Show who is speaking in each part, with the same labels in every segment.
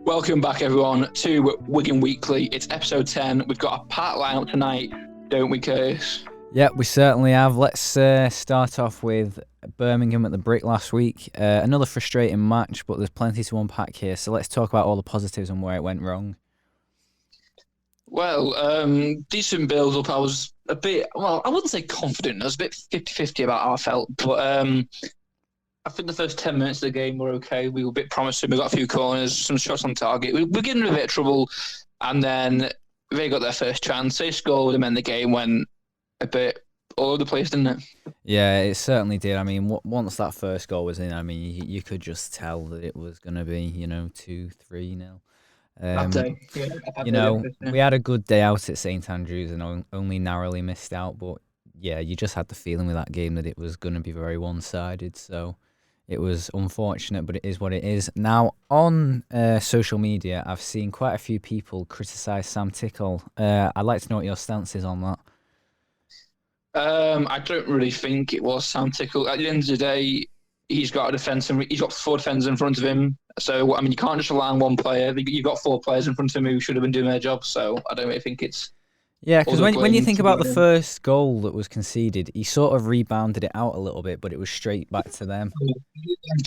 Speaker 1: Welcome back, everyone, to Wigan Weekly. It's episode 10. We've got a packed lineup tonight, don't we, Curtis?
Speaker 2: Yeah, we certainly have. Let's start off with Birmingham at the Brick last week. Another frustrating match, but there's plenty to unpack here. So let's talk about all the positives and where it went wrong.
Speaker 1: Well, decent build-up. I was a bit, well, I wouldn't say confident. I was a bit 50-50 about how I felt. But I think the first 10 minutes of the game were okay. We were a bit promising. We got a few corners, some shots on target. We were getting a bit of trouble. And then they got their first chance. They scored, and then the game went a bit all over the place, didn't it?
Speaker 2: Yeah, it certainly did. I mean, once that first goal was in, I mean, you could just tell that it was going to be, 2-3-0.
Speaker 1: That day. Yeah,
Speaker 2: we had a good day out at St Andrews and only narrowly missed out. But yeah, you just had the feeling with that game that it was going to be very one-sided. So it was unfortunate, but it is what it is. Now, on social media, I've seen quite a few people criticise Sam Tickle. I'd like to know what your stance is on that.
Speaker 1: I don't really think it was Sam Tickle. At the end of the day, he's got a defence and he's got 4 defenders in front of him. So, I mean, you can't just rely on one player. You've got 4 players in front of him who should have been doing their job. So, I don't really think it's...
Speaker 2: Yeah, because when you think about the first goal that was conceded, he sort of rebounded it out a little bit, but it was straight back to them.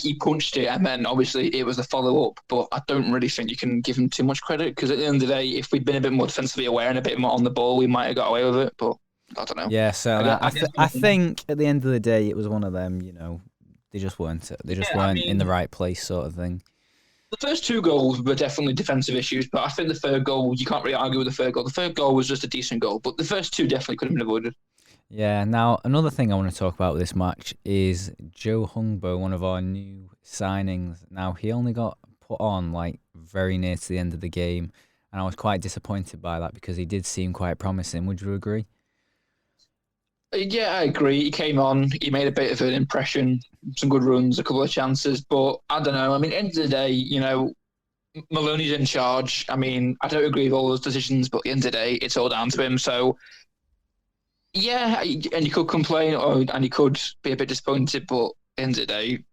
Speaker 1: He punched it, and then obviously it was the follow-up. But I don't really think you can give him too much credit, because at the end of the day, if we'd been a bit more defensively aware and a bit more on the ball, we might have got away with it. But I don't know.
Speaker 2: Yeah, so I think at the end of the day, it was one of them, they just weren't in the right place sort of thing.
Speaker 1: The first 2 goals were definitely defensive issues, but I think the third goal, you can't really argue with the third goal. The third goal was just a decent goal, but the first 2 definitely could have been avoided.
Speaker 2: Yeah, now another thing I want to talk about with this match is Joe Hugill, one of our new signings. Now, he only got put on very near to the end of the game, and I was quite disappointed by that because he did seem quite promising. Would you agree?
Speaker 1: Yeah, I agree. He came on, he made a bit of an impression, some good runs, a couple of chances, but I don't know. I mean, end of the day, Maloney's in charge. I mean, I don't agree with all those decisions, but at the end of the day, it's all down to him. So, yeah, and you could complain and you could be a bit disappointed, but at the end of the day,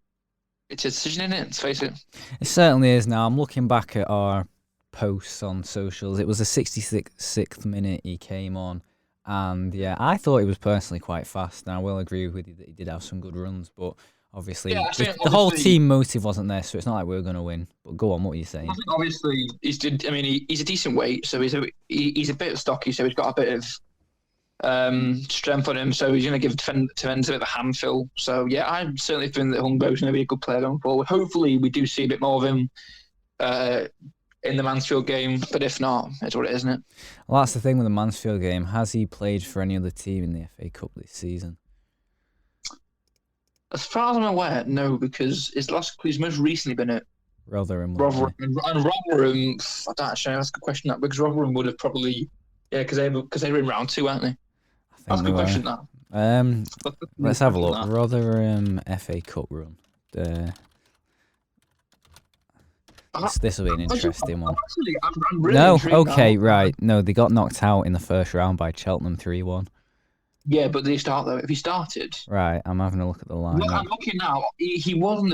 Speaker 1: it's a decision, isn't it? Let's face it.
Speaker 2: It certainly is. Now, I'm looking back at our posts on socials. It was the 66th minute he came on. And yeah, I thought he was personally quite fast. And I will agree with you that he did have some good runs, but obviously the whole team motive wasn't there, so it's not like we were going to win. But go on, what are you saying?
Speaker 1: I think obviously he's a decent weight, so he's a bit stocky, so he's got a bit of strength on him, so he's going to give defenders a bit of a handful. So yeah, I certainly think that Hungbo's going to be a good player going forward. Hopefully, we do see a bit more of him in the Mansfield game, but if not, it's what it is, isn't it?
Speaker 2: Well, that's the thing with the Mansfield game. Has he played for any other team in the FA Cup this season?
Speaker 1: As far as I'm aware, no, because he's most recently been at
Speaker 2: Rotherham.
Speaker 1: And Rotherham, I don't actually ask a question that because Rotherham would have probably, because they were in round 2, weren't they? That's a good question. That.
Speaker 2: Let's have a look. Rotherham FA Cup run. This will be an interesting one.
Speaker 1: I'm really
Speaker 2: no,
Speaker 1: intrigued
Speaker 2: okay,
Speaker 1: now.
Speaker 2: right. No, they got knocked out in the first round by Cheltenham 3-1.
Speaker 1: Yeah, but did he start though? If he started,
Speaker 2: right, I'm having a look at the line.
Speaker 1: I'm looking now. He was on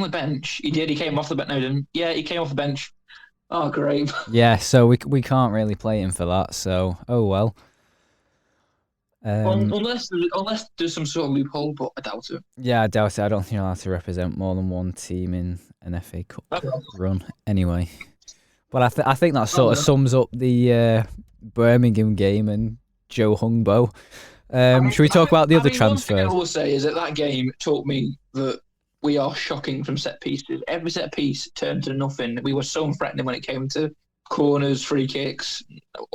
Speaker 1: the bench. He did. He came off the bench. No, he didn't. Yeah, he came off the bench. Oh, great.
Speaker 2: Yeah, so we can't really play him for that. So oh well.
Speaker 1: Unless there's some sort of loophole, but I doubt it.
Speaker 2: Yeah, I doubt it. I don't think you're allowed to represent more than one team in an FA Cup run. Anyway, but I think that sort of sums up the Birmingham game and Joe Hugill. Should we talk about the other transfers?
Speaker 1: One thing I will say is that game taught me that we are shocking from set pieces. Every set piece turned to nothing. We were so threatening when it came to corners, free kicks.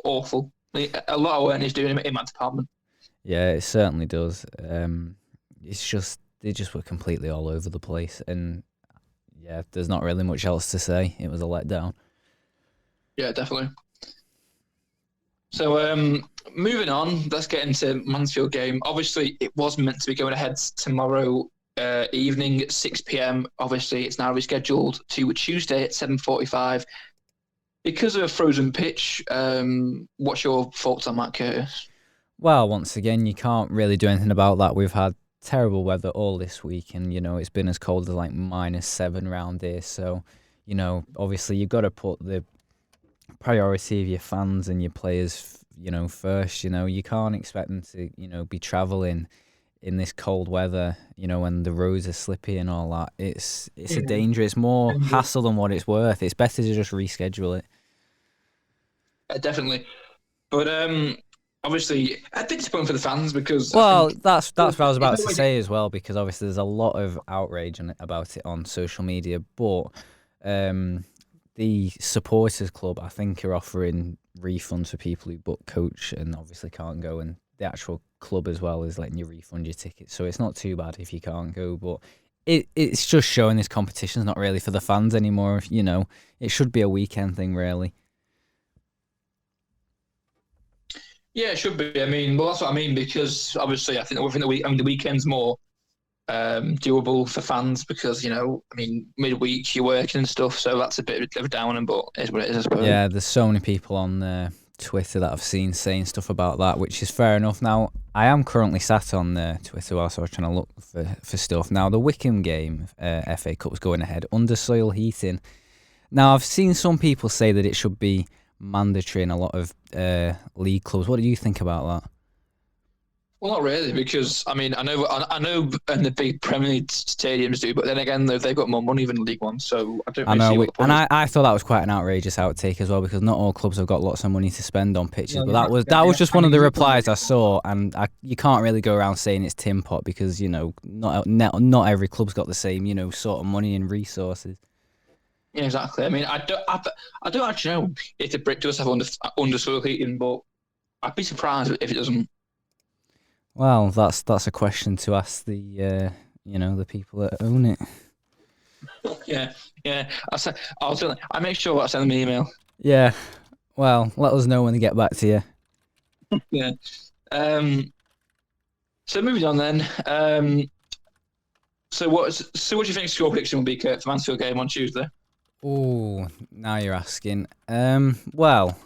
Speaker 1: Awful. A lot of work is doing in that department.
Speaker 2: Yeah, it certainly does. It's just they just were completely all over the place, and yeah, there's not really much else to say. It was a letdown.
Speaker 1: Yeah, definitely. So moving on, let's get into Mansfield game. Obviously, it was meant to be going ahead tomorrow evening at 6 p.m. Obviously, it's now rescheduled to Tuesday at 7:45 because of a frozen pitch. What's your thoughts on that, Curtis?
Speaker 2: Well, once again, you can't really do anything about that. We've had terrible weather all this week, and it's been as cold as -7 around here. So obviously you've got to put the priority of your fans and your players, first. You can't expect them to, be travelling in this cold weather, when the roads are slippy and all that. It's a danger. It's more hassle than what it's worth. It's better to just reschedule it.
Speaker 1: Definitely. But obviously, I think it's important for the fans because
Speaker 2: that's what I was about to say as well, because obviously there's a lot of outrage about it on social media, but the supporters club, I think, are offering refunds for people who book coach and obviously can't go, and the actual club as well is letting you refund your tickets, so it's not too bad if you can't go. But it's just showing this competition's not really for the fans anymore. It should be a weekend thing, really.
Speaker 1: Yeah, it should be. I mean, well, that's what I mean, because obviously I think the weekend's more doable for fans because, midweek you're working and stuff, so that's a bit of a downer, but it is what it is, I suppose.
Speaker 2: Yeah, there's so many people on Twitter that I've seen saying stuff about that, which is fair enough. Now, I am currently sat on Twitter whilst I was trying to look for stuff. Now, the Wigan game, FA Cup, was going ahead under soil heating. Now, I've seen some people say that it should be mandatory in a lot of league clubs. What do you think about that?
Speaker 1: Well, not really, because I know, and the big Premier League stadiums do, but then again, they've got more money than League One, so I don't really see what the point is.
Speaker 2: I thought that was quite an outrageous outtake as well, because not all clubs have got lots of money to spend on pitches. But that was just one of the replies I saw, and you can't really go around saying it's tin pot because not every club's got the same sort of money and resources.
Speaker 1: Yeah, exactly. I mean, I don't actually know if the Brit does have under soil heating, but I'd be surprised if it doesn't.
Speaker 2: Well, that's a question to ask the the people that own it.
Speaker 1: Yeah. I make sure I send them an email.
Speaker 2: Yeah. Well, let us know when they get back to you.
Speaker 1: Yeah. So moving on then. So what do you think score prediction will be, Kurt, for Mansfield game on Tuesday?
Speaker 2: Oh, now you're asking. Well,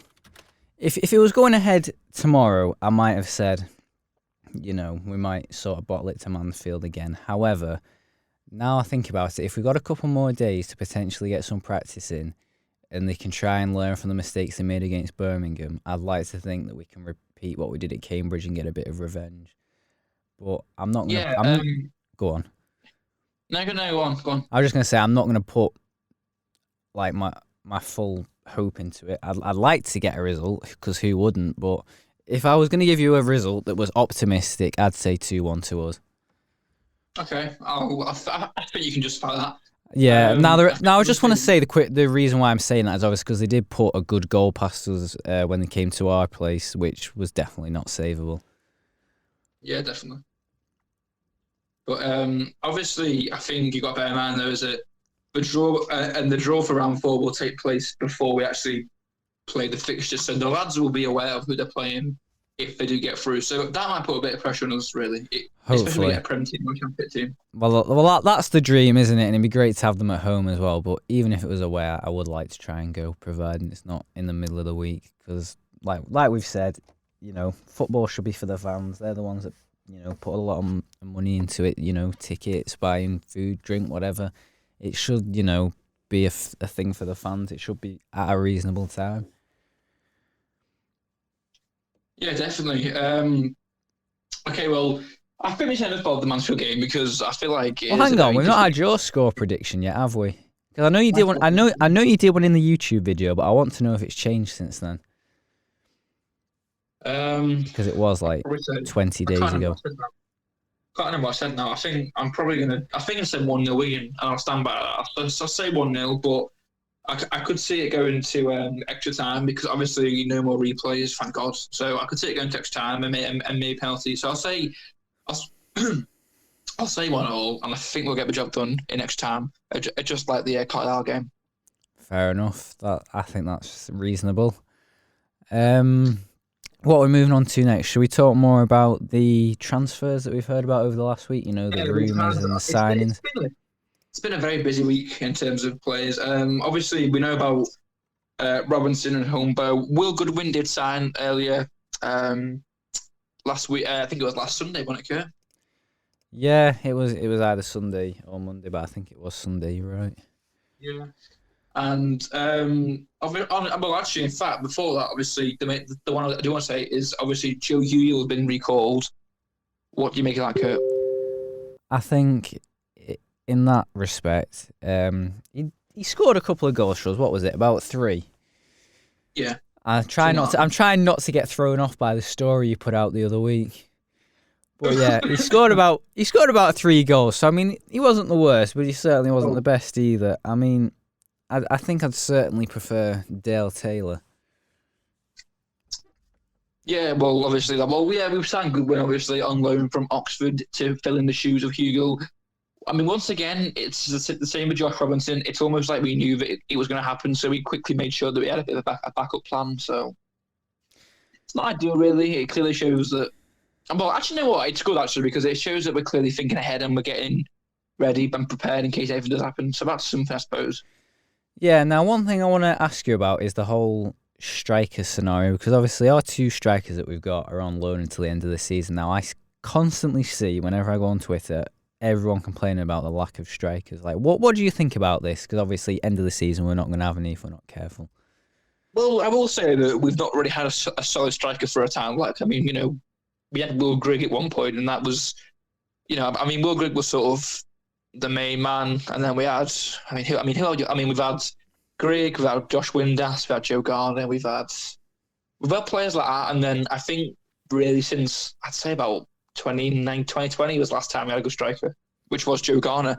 Speaker 2: if it was going ahead tomorrow, I might have said, we might sort of bottle it to Mansfield again. However, now I think about it, if we've got a couple more days to potentially get some practice in, and they can try and learn from the mistakes they made against Birmingham, I'd like to think that we can repeat what we did at Cambridge and get a bit of revenge. But I'm not going to... Go on.
Speaker 1: No, go on.
Speaker 2: I was just going to say, I'm not going to put like my full hope into it. I'd like to get a result, because who wouldn't? But if I was going to give you a result that was optimistic, I'd say 2-1 to us.
Speaker 1: Okay, I think you can justify that.
Speaker 2: Yeah. Now I just want to say the reason why I'm saying that is obviously because they did put a good goal past us when they came to our place, which was definitely not savable.
Speaker 1: Yeah, definitely. But obviously, I think you got to bear in mind though is that the draw for round 4 will take place before we actually play the fixture, so the lads will be aware of who they're playing if they do get through. So that might put a bit of pressure on us, really. Especially with a Prem team or a Championship team.
Speaker 2: Well, that's the dream, isn't it? And it'd be great to have them at home as well. But even if it was away, I would like to try and go, providing it's not in the middle of the week. Because, like we've said, football should be for the fans. They're the ones that put a lot of money into it. Tickets, buying food, drink, whatever. It should be a thing for the fans. It should be at a reasonable time.
Speaker 1: Yeah, definitely. Okay, well, I think we should end up the Mansfield game because I feel like.
Speaker 2: Well, hang on, we've not had your score prediction yet, have we? Because I know you did one. I know you did one in the YouTube video, but I want to know if it's changed since then. Because it was like 20 days ago.
Speaker 1: I can't remember what I said now. I think I'm probably gonna. I think I said 1-0 Wigan, and I'll stand by that. I'll say 1-0, but I could see it going to extra time because obviously no more replays, thank God. So I could see it going to extra time and maybe penalty. So I'll say 1-0, and I think we'll get the job done in extra time, just like the Carlisle game.
Speaker 2: Fair enough. I think that's reasonable. What we're moving on to next? Should we talk more about the transfers that we've heard about over the last week? The rumours and the signings.
Speaker 1: It's been a very busy week in terms of players. Obviously, we know about Robinson and Holmbo. Will Goodwin did sign earlier last week. I think it was last Sunday, wasn't it, Kurt?
Speaker 2: Yeah, it was either Sunday or Monday, but I think it was Sunday, right?
Speaker 1: Yeah. And well, actually, in fact, before that, obviously, the one I do want to say is obviously Joe Hugill has been recalled. What do you make of that, Kurt?
Speaker 2: I think in that respect, he scored a couple of goals for us. What was it? About 3.
Speaker 1: Yeah.
Speaker 2: I'm trying not to get thrown off by the story you put out the other week. But yeah, he scored about 3 goals. So I mean, he wasn't the worst, but he certainly wasn't the best either. I mean, I think I'd certainly prefer Dale Taylor.
Speaker 1: Yeah, well, obviously, we've signed Goodwin, obviously, on loan from Oxford to fill in the shoes of Hugill. I mean, once again, it's the same with Josh Robinson. It's almost like we knew that it was going to happen, so we quickly made sure that we had a bit of a backup plan. So it's not ideal, really. It clearly shows that. Well, actually, you know what? It's good, actually, because it shows that we're clearly thinking ahead and we're getting ready and prepared in case anything does happen. So that's something, I suppose.
Speaker 2: Yeah, now one thing I want to ask you about is the whole striker scenario, because obviously our 2 strikers that we've got are on loan until the end of the season. Now, I constantly see, whenever I go on Twitter, everyone complaining about the lack of strikers. Like, what do you think about this? Because obviously, end of the season, we're not going to have any if we're not careful.
Speaker 1: Well, I will say that we've not really had a solid striker for a time. Like, I mean, we had Will Grigg at one point, and that was, I mean, Will Grigg was sort of the main man, and then we had, we've had Grigg, we've had Josh Windass, we've had Joe Garner, we've had players like that, and then I think really since I'd say about 2020 was the last time we had a good striker, which was Joe Garner,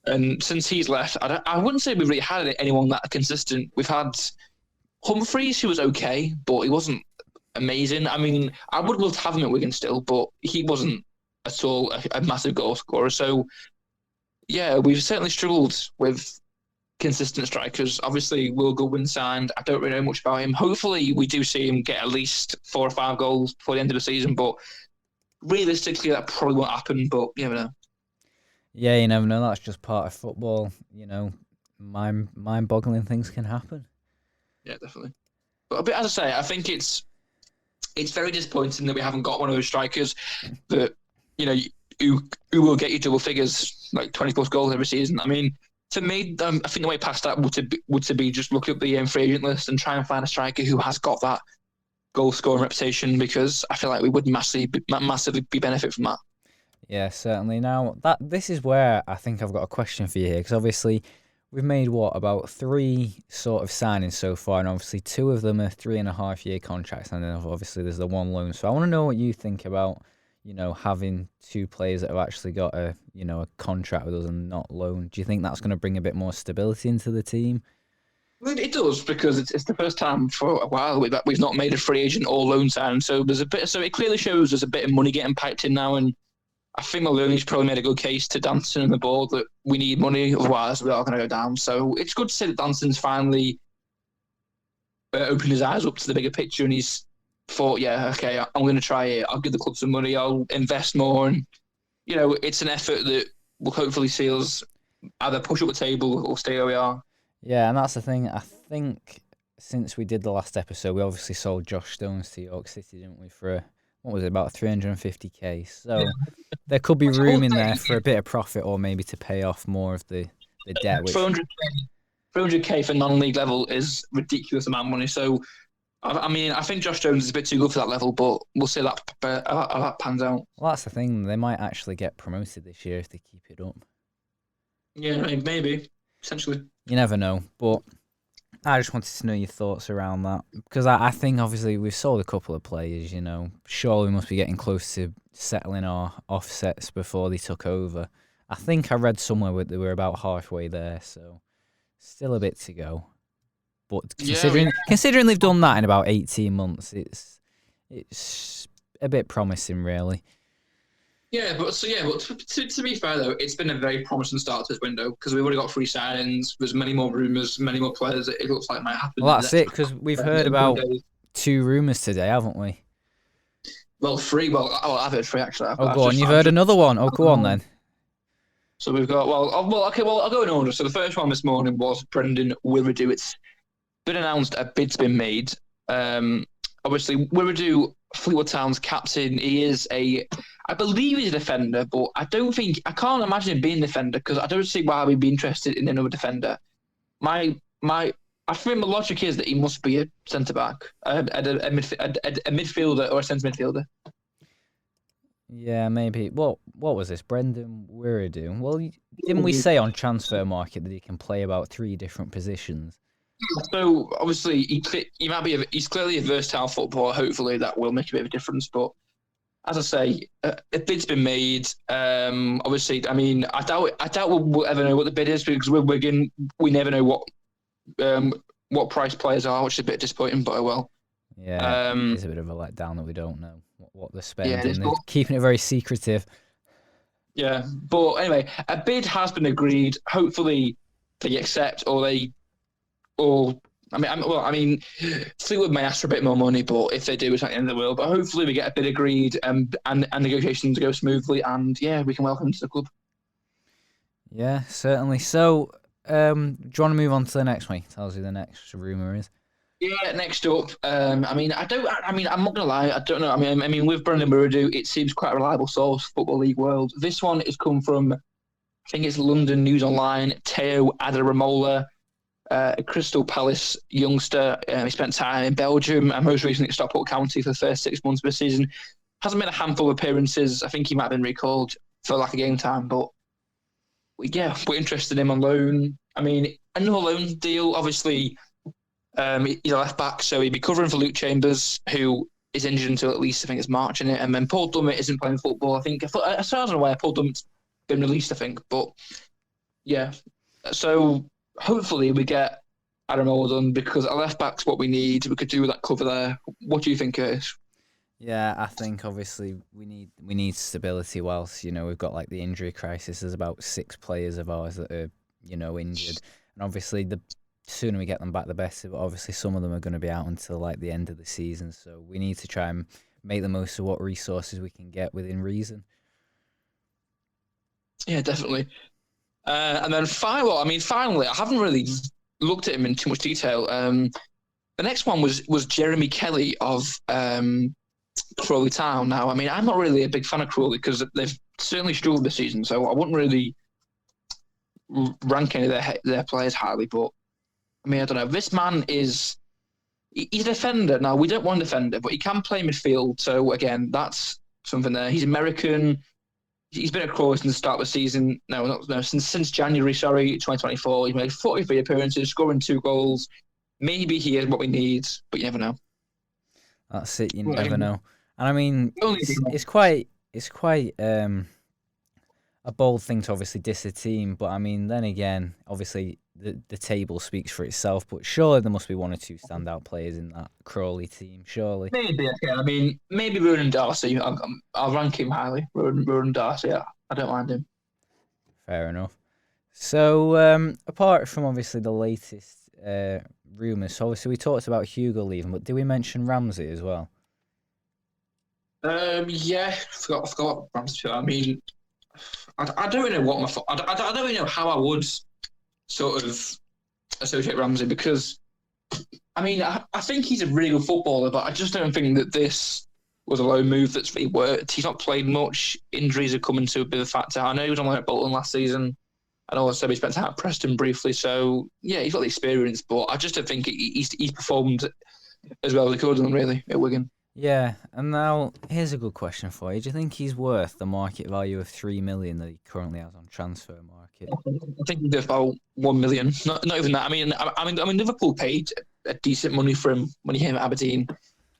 Speaker 1: and since he's left, I wouldn't say we've really had anyone that consistent. We've had Humphreys, who was okay, but he wasn't amazing. I mean, I would love to have him at Wigan still, but he wasn't at all a massive goal scorer. So, yeah, we've certainly struggled with consistent strikers. Obviously, Will Goodwin signed. I don't really know much about him. Hopefully, we do see him get at least 4 or 5 goals before the end of the season, but realistically, that probably won't happen, but you never know.
Speaker 2: Yeah, you never know. That's just part of football. Mind-boggling things can happen.
Speaker 1: Yeah, definitely. But as I say, I think it's very disappointing that we haven't got one of those strikers that, who will get you double figures, like 20-plus goals every season. I mean, to me, I think the way past that would be just look at the free agent list and try and find a striker who has got that goal-scoring reputation, because I feel like we would massively be benefit from that.
Speaker 2: Yeah, certainly. Now, this is where I think I've got a question for you here, because obviously we've made, about 3 sort of signings so far, and obviously 2 of them are 3.5-year contracts, and then obviously there's the 1 loan. So I want to know what you think about, having 2 players that have actually got a contract with us and not loan. Do you think that's going to bring a bit more stability into the team?
Speaker 1: Well, it does, because it's the first time for a while we've not made a free agent or loan sign. So it clearly shows there's a bit of money getting piped in now, and I think Maloney's probably made a good case to Danson and the board that we need money, otherwise we are going to go down. So it's good to see that Danson's finally opened his eyes up to the bigger picture, and he's thought, yeah, okay, I'm going to try it. I'll give the club some money. I'll invest more, and it's an effort that will hopefully see us either push up the table or stay where we are.
Speaker 2: Yeah, and that's the thing. I think since we did the last episode, we obviously sold Josh Stones to York City, didn't we, for what was it, about 350k? So there could be room in there for a bit of profit, or maybe to pay off more of the debt.
Speaker 1: 400k for non-league level is ridiculous amount of money. So, I mean, I think Josh Jones is a bit too good for that level, but we'll see how that pans out.
Speaker 2: Well, that's the thing. They might actually get promoted this year if they keep it up.
Speaker 1: Yeah, maybe. Essentially.
Speaker 2: You never know. But I just wanted to know your thoughts around that, because I think obviously we've sold a couple of players, Surely we must be getting close to settling our offsets before they took over. I think I read somewhere that we're about halfway there, so still a bit to go. But considering they've done that in about 18 months, it's a bit promising, really.
Speaker 1: Yeah, but to be fair though, it's been a very promising start to this window, because we've already got 3 signings. There's many more rumours, many more players that it looks like might happen.
Speaker 2: Well, that's it, because we've heard about 2 rumours today, haven't we?
Speaker 1: Well, 3. I've heard 3 actually.
Speaker 2: Go on. You've heard another one. Go on then.
Speaker 1: So we've got I'll go in order. So the first one this morning was Brendan Wilredu. It's been announced a bid's been made. Obviously Wilredu, Fleetwood Town's captain. He is I believe he's a defender, but I can't imagine him being a defender, because I don't see why we'd be interested in another defender. My I think my logic is that he must be a centre back, a midfielder or a centre midfielder.
Speaker 2: Yeah, maybe. What was this? Brendan Wiredu. Well, didn't we say on Transfer Market that he can play about 3 different positions?
Speaker 1: So obviously he's clearly a versatile footballer. Hopefully that will make a bit of a difference. But as I say, a bid's been made. Obviously, I mean, I doubt we'll ever know what the bid is because we're Wigan. We never know what price players are, which is a bit disappointing. But oh well.
Speaker 2: Yeah, it's a bit of a letdown that we don't know what they're spending.
Speaker 1: Yeah,
Speaker 2: they're keeping it very secretive.
Speaker 1: Yeah, but anyway, a bid has been agreed. Hopefully, they accept I mean, Fleetwood may ask for a bit more money, but if they do, it's not the end of the world. But hopefully, we get a bid agreed and negotiations go smoothly, and yeah, we can welcome him to the club. Yeah,
Speaker 2: certainly. So, do you want to move on to the next one? Tells you the next rumour is.
Speaker 1: Yeah, next up. I'm not gonna lie. I don't know. I mean, with Brendan Wiredu, it seems quite a reliable source, Football League World. This one has come from, I think it's London News Online. Teo Adaramola, a Crystal Palace youngster. He spent time in Belgium and most recently at Stockport County for the first 6 months of the season. Hasn't made a handful of appearances. I think he might have been recalled for lack of game time, but yeah, we're interested in him on loan. I mean, another loan deal, obviously. He's a left back, so he'd be covering for Luke Chambers, who is injured until at least I think it's March in it. And then Paul Dummett isn't playing football. I think, as far as I'm aware, Paul Dummett's been released, I think. But yeah, so hopefully we get Adam done because a left back's what we need. We could do with that cover there. What do you think, Curtis?
Speaker 2: Yeah, I think obviously we need stability. Whilst we've got like the injury crisis. There's about 6 players of ours that are injured, and obviously the sooner we get them back, the better. But obviously, some of them are going to be out until like the end of the season. So we need to try and make the most of what resources we can get within reason.
Speaker 1: Yeah, definitely. And then finally, I haven't really looked at him in too much detail. The next one was Jeremy Kelly of Crawley Town. Now, I mean, I'm not really a big fan of Crawley because they've certainly struggled this season. So I wouldn't really rank any of their players highly, but I mean, I don't know. This man he's a defender. Now, we don't want a defender, but he can play midfield. So, again, that's something there. He's American. He's been at Crawley since the start of the season. Since January, 2024. He's made 43 appearances, scoring 2 goals. Maybe he is what we need, but you never know.
Speaker 2: That's it. You never know. And, I mean, it's quite a bold thing to obviously diss a team, but, I mean, then again, obviously the table speaks for itself, but surely there must be 1 or 2 standout players in that Crawley team, surely.
Speaker 1: Maybe, okay. I mean, maybe Ronan Darcy. I'll rank him highly. Ronan Darcy, yeah. I don't mind him.
Speaker 2: Fair enough. So, apart from obviously the latest rumours, so obviously we talked about Hugill leaving, but did we mention Ramsay as well?
Speaker 1: Yeah, I forgot Ramsay. I mean, I don't really know I don't really know how I would sort of associate Ramsay because, I mean, I think he's a really good footballer, but I just don't think that this was a low move that's really worked. He's not played much. Injuries are coming to a bit of a factor. I know he was on loan at Bolton last season. I know he spent time at Preston briefly, so yeah, he's got the experience, but I just don't think he's performed as well as he could have done, really, at Wigan.
Speaker 2: Yeah, and now here's a good question for you. Do you think he's worth the market value of $3 million that he currently has on Transfer Market?
Speaker 1: I think he's worth about $1 million. Not even that. I mean, Liverpool paid a decent money for him when he came at Aberdeen.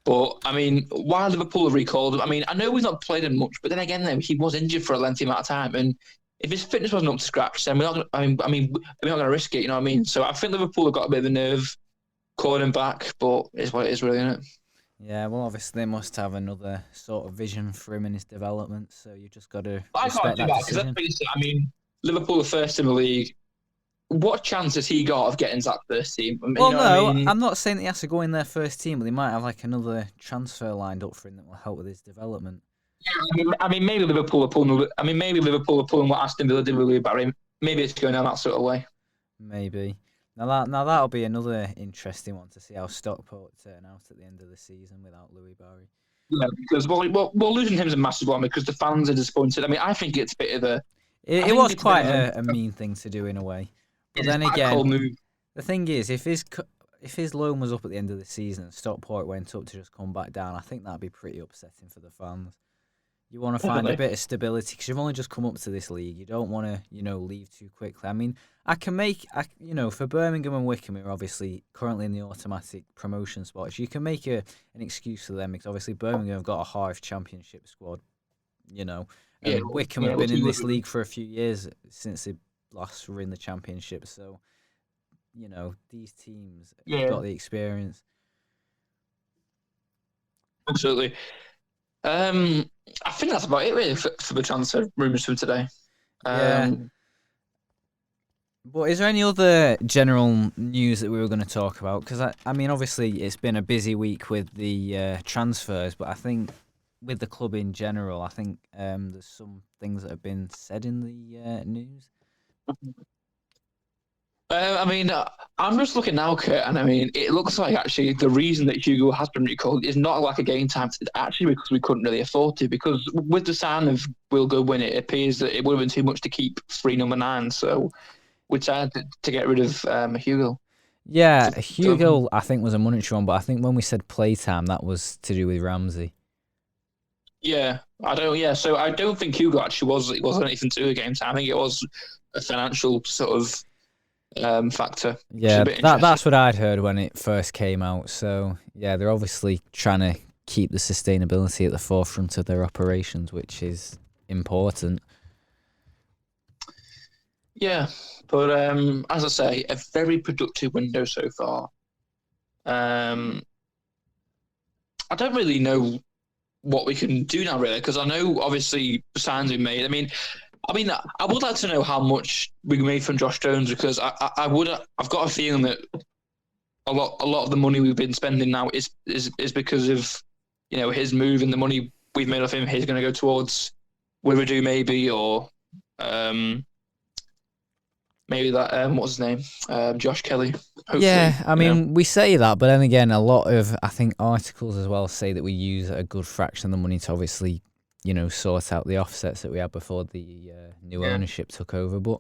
Speaker 1: But I mean, while Liverpool have recalled him, I mean, I know he's not played him much, but then again, though, he was injured for a lengthy amount of time, and if his fitness wasn't up to scratch, then we're not going to risk it. You know what I mean? So I think Liverpool have got a bit of a nerve calling him back, but it's what it is, really, isn't it?
Speaker 2: Yeah, well, obviously they must have another sort of vision for him in his development, so you just got to respect that decision.
Speaker 1: I mean, Liverpool are first in the league. What chance has he got of getting to that first team?
Speaker 2: I'm not saying that he has to go in their first team, but they might have like another transfer lined up for him that will help with his development.
Speaker 1: Yeah, I mean, maybe Liverpool are pulling. What Aston Villa did with Louis Barry. Maybe it's going down that sort of way.
Speaker 2: Maybe. Now that'll be another interesting one to see how Stockport turn out at the end of the season without Louis Barry.
Speaker 1: Yeah, because losing him is a massive one because the fans are disappointed. I mean, I think it's a bit of a.
Speaker 2: It was quite a mean thing to do in a way. But then again, The thing is, if his loan was up at the end of the season and Stockport went up to just come back down, I think that'd be pretty upsetting for the fans. You want to find a bit of stability because you've only just come up to this league. You don't want to, leave too quickly. I mean, for Birmingham and Wycombe, who are obviously currently in the automatic promotion spots, you can make an excuse for them because obviously Birmingham have got a Hive Championship squad, and Wycombe have been in this league for a few years since they last were in the Championship. So, these teams have got the experience.
Speaker 1: Absolutely. I think that's about it really for the transfer rumours for today.
Speaker 2: But is there any other general news that we were going to talk about? Because I mean, obviously it's been a busy week with the transfers, but I think with the club in general, I think there's some things that have been said in the news.
Speaker 1: I'm just looking now, Kurt, and I mean, it looks like actually the reason that Hugo has been recalled is not like a game time. It's actually because we couldn't really afford to. Because with the sign of Will Goodwin, it appears that it would have been too much to keep free number 9. So we decided to get rid of Hugo.
Speaker 2: Yeah, Hugo, I think was a monetary one, but I think when we said playtime, that was to do with Ramsay.
Speaker 1: Yeah, So I don't think Hugo actually was anything to do with game time. I think it was a financial sort of factor.
Speaker 2: Yeah, that's what I'd heard when it first came out. So yeah, they're obviously trying to keep the sustainability at the forefront of their operations, which is important.
Speaker 1: Yeah, but as I say, a very productive window so far. I don't really know what we can do now, really, because I know obviously the signs we made. I would like to know how much we made from Josh Jones because I've got a feeling that a lot of the money we've been spending now is because of his move and the money we've made off him. He's going to go towards Wiradoo maybe or maybe that what's his name, Josh Kelly. Hopefully,
Speaker 2: yeah, we say that, but then again, a lot of I think articles as well say that we use a good fraction of the money to obviously sort out the offsets that we had before the new ownership took over. But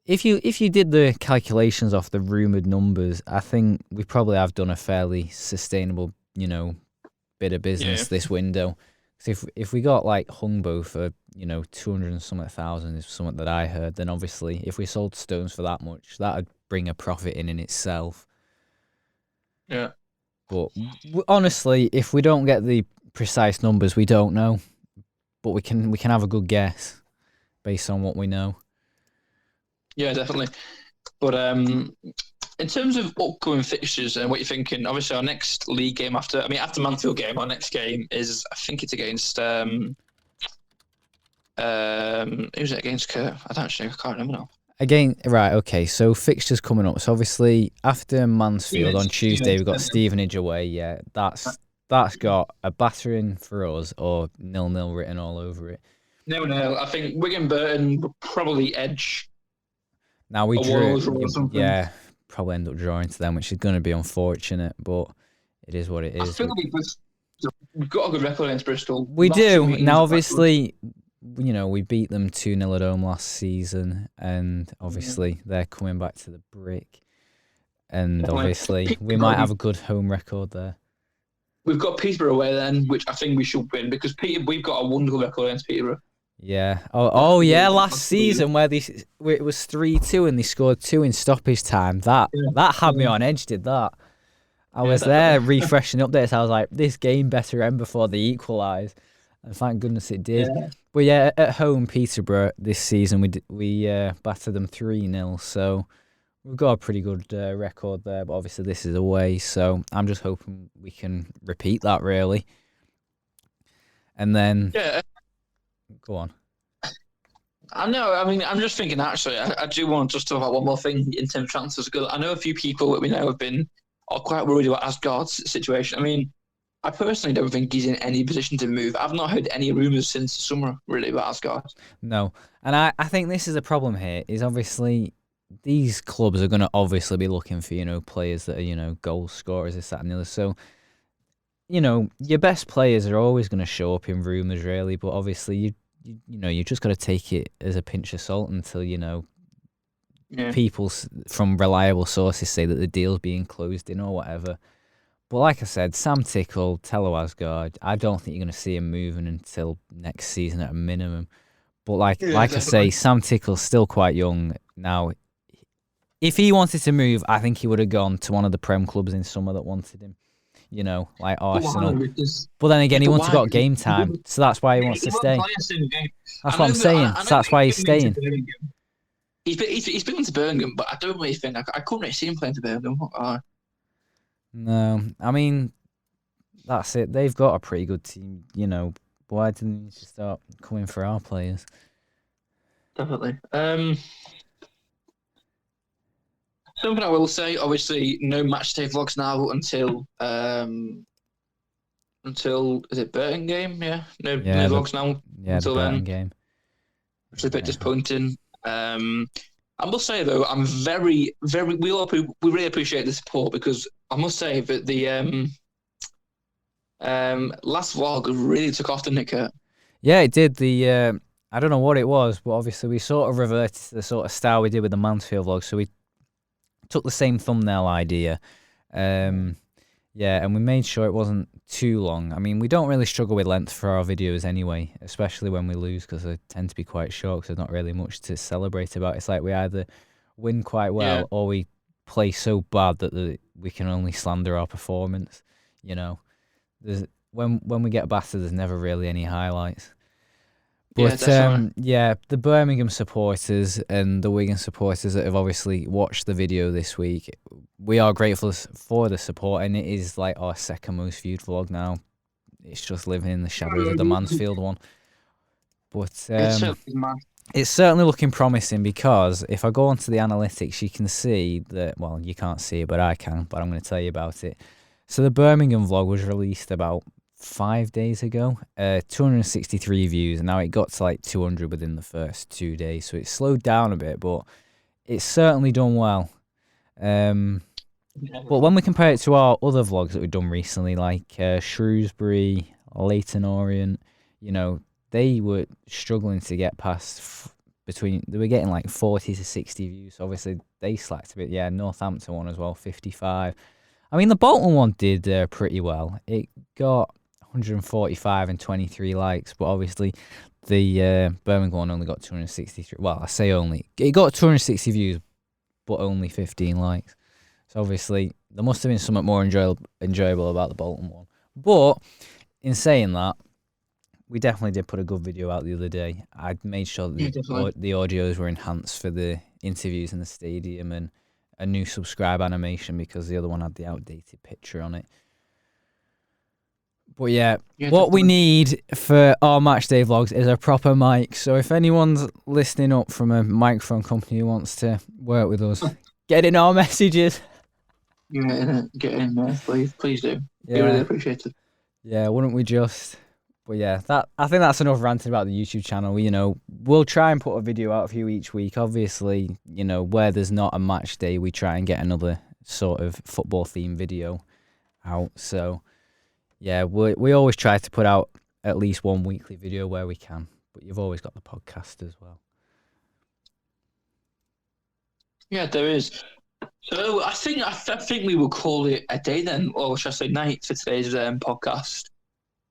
Speaker 2: if you did the calculations off the rumoured numbers, I think we probably have done a fairly sustainable, bit of business this window. So if we got like Hungbo for 200 and something thousand is something that I heard, then obviously if we sold Stones for that much, that would bring a profit in itself.
Speaker 1: Yeah.
Speaker 2: But honestly, if we don't get the precise numbers, we don't know. But we can have a good guess based on what we know.
Speaker 1: Yeah, definitely. But in terms of upcoming fixtures and what you're thinking, obviously our next league game after Mansfield game, our next game is I think it's against who's it against, Kurt? I can't remember now.
Speaker 2: Right, okay, so fixtures coming up. So obviously after Mansfield on Tuesday we've got Stevenage away, yeah. That's got a battering for us or 0-0 written all over it.
Speaker 1: No. I think Wigan Burton will probably edge.
Speaker 2: Now we drew, probably end up drawing to them, which is going to be unfortunate, but it is what it is.
Speaker 1: I feel we've got a good record against Bristol.
Speaker 2: We do. Now, obviously, we beat them 2-0 at home last season, and obviously they're coming back to the brick. And obviously, we might have a good home record there.
Speaker 1: We've got Peterborough away then, which I think we should win because we've got a wonderful record against Peterborough.
Speaker 2: Yeah. Oh yeah. Last season where it was 3-2 and they scored 2 in stoppage time. That had me on edge. Did that? I was there refreshing updates. I was like, this game better end before they equalise, and thank goodness it did. Yeah. But yeah, at home Peterborough this season we battered them 3-0. So we've got a pretty good record there. But obviously this is away, so I'm just hoping we can repeat that really. And then go on.
Speaker 1: I know. I'm just thinking. Actually, I do want to just talk about one more thing in terms of transfers. Because I know a few people that we know are quite worried about Asgard's situation. I personally don't think he's in any position to move. I've not heard any rumours since the summer really about Asgard. No,
Speaker 2: and I think this is a problem here. Is obviously these clubs are going to obviously be looking for players that are goal scorers, this, that, and the other. So your best players are always going to show up in rumours, really. But obviously you just got to take it as a pinch of salt until people from reliable sources say that the deal's being closed in or whatever. But like I said, Sam Tickle, Tello Asgard, I don't think you're going to see him moving until next season at a minimum. But like I say, Sam Tickle's still quite young now. If he wanted to move, I think he would have gone to one of the Prem clubs in summer that wanted him. You know, like Arsenal. But then again, he wouldn't have got game time, so that's why he wants to stay. That's what I'm saying. So that's why he's staying.
Speaker 1: He's been to Birmingham, but I don't really think I couldn't really see him playing for Birmingham.
Speaker 2: No, I mean, that's it. They've got a pretty good team, you know. Why didn't he just start coming for our players?
Speaker 1: Definitely. Something I will say, obviously, no match day vlogs now until is it Burton game? Yeah, no vlogs now until
Speaker 2: the
Speaker 1: then.
Speaker 2: Game.
Speaker 1: Which is a bit disappointing. I must say though, I'm very, very. We really appreciate the support because I must say that the last vlog really took off, didn't it, Kurt?
Speaker 2: Yeah, it did. I don't know what it was, but obviously we sort of reverted to the sort of style we did with the Mansfield vlog. So we took the same thumbnail idea, and we made sure it wasn't too long. I mean, we don't really struggle with length for our videos anyway, especially when we lose, because they tend to be quite short because there's not really much to celebrate about. It's like we either win quite well or we play so bad that we can only slander our performance. You know, when we get battered, there's never really any highlights. But the Birmingham supporters and the Wigan supporters that have obviously watched the video this week, we are grateful for the support, and it is like our second most viewed vlog now. It's just living in the shadows of the Mansfield one. But it's certainly looking promising, because if I go onto the analytics, you can see that, well, you can't see it, but I can, but I'm going to tell you about it. So the Birmingham vlog was released about 5 days ago, 263 views, and now it got to like 200 within the first 2 days, so it slowed down a bit, but it's certainly done well. But when we compare it to our other vlogs that we've done recently, like Shrewsbury, Leyton Orient, you know, they were struggling to get past they were getting like 40 to 60 views, so obviously they slacked a bit. Northampton one as well, 55. I mean, the Bolton one did pretty well. It got 145 and 23 likes, but obviously the Birmingham one only got 263. Well, I say only. It got 260 views, but only 15 likes. So obviously there must have been something more enjoyable about the Bolton one. But in saying that, we definitely did put a good video out the other day. I made sure that the audios were enhanced for the interviews in the stadium, and a new subscribe animation because the other one had the outdated picture on it. But what we need for our matchday vlogs is a proper mic. So if anyone's listening up from a microphone company who wants to work with us, get in our messages.
Speaker 1: Get in there, please do. We really appreciate it.
Speaker 2: Yeah, wouldn't we just? But I think that's enough ranting about the YouTube channel. We'll try and put a video out for you each week. Obviously, where there's not a match day, we try and get another sort of football themed video out. So, we always try to put out at least one weekly video where we can. But you've always got the podcast as well.
Speaker 1: Yeah, there is. So I think we will call it a day then, or should I say night, for today's podcast.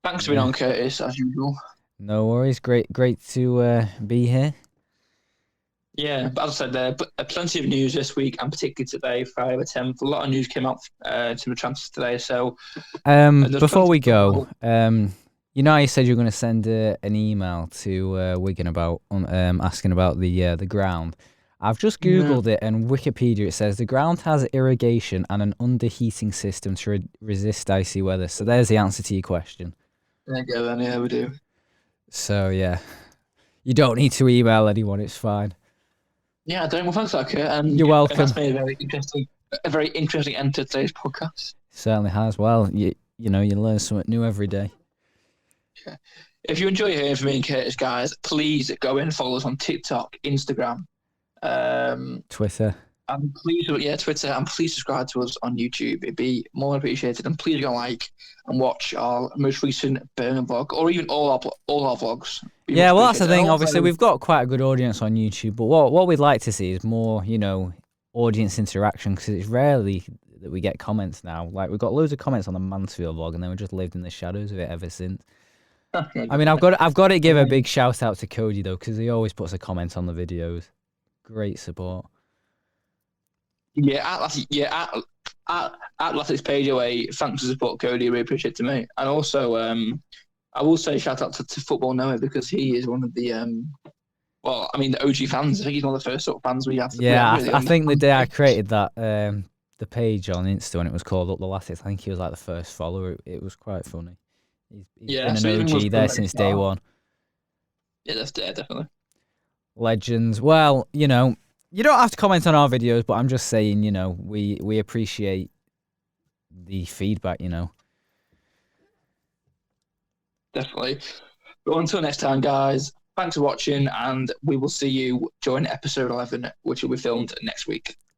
Speaker 1: Thanks for being on, Curtis, as usual.
Speaker 2: No worries. Great to be here.
Speaker 1: Yeah, but as I said, there plenty of news this week, and particularly today, Friday the 10th. A lot of news came out to the transfers today. So,
Speaker 2: before we go, you said you were going to send an email to Wigan about asking about the ground. I've just Googled it, and Wikipedia, it says the ground has irrigation and an underheating system to resist icy weather. So there's the answer to your question.
Speaker 1: There you go, then. Yeah, we do.
Speaker 2: So, you don't need to email anyone. It's fine.
Speaker 1: Yeah, I don't. Well, thanks for that, Kurt. And
Speaker 2: you're welcome.
Speaker 1: That's made a very interesting end to today's podcast.
Speaker 2: Certainly has. Well, you learn something new every day.
Speaker 1: Yeah. If you enjoy hearing from me and Curtis, guys, please go and follow us on TikTok, Instagram,
Speaker 2: Twitter,
Speaker 1: And please, Twitter, and please subscribe to us on YouTube. It'd be more appreciated. And please go like and watch our most recent Birmingham vlog, or even all our vlogs.
Speaker 2: Yeah, well, that's the thing. Obviously, we've got quite a good audience on YouTube, but what we'd like to see is more, audience interaction, because it's rarely that we get comments now. Like, we've got loads of comments on the Mansfield vlog, and then we just lived in the shadows of it ever since. I mean, I've got to give a big shout out to Cody though, because he always puts a comment on the videos. Great support.
Speaker 1: Yeah, at Latics page away. Thanks for the support, Cody. Really appreciate it, mate. And also, I will say shout out to Football Noah, because he is one of the the OG fans. I think he's one of the first sort of fans we have.
Speaker 2: Yeah, I think the day I created that the page on Insta when it was called Up the Latics, I think he was like the first follower. It was quite funny. He's been an OG there since day one.
Speaker 1: Yeah, that's definitely.
Speaker 2: Legends. Well, you don't have to comment on our videos, but I'm just saying, we appreciate the feedback,
Speaker 1: Definitely. But until next time, guys, thanks for watching, and we will see you during episode 11, which will be filmed next week.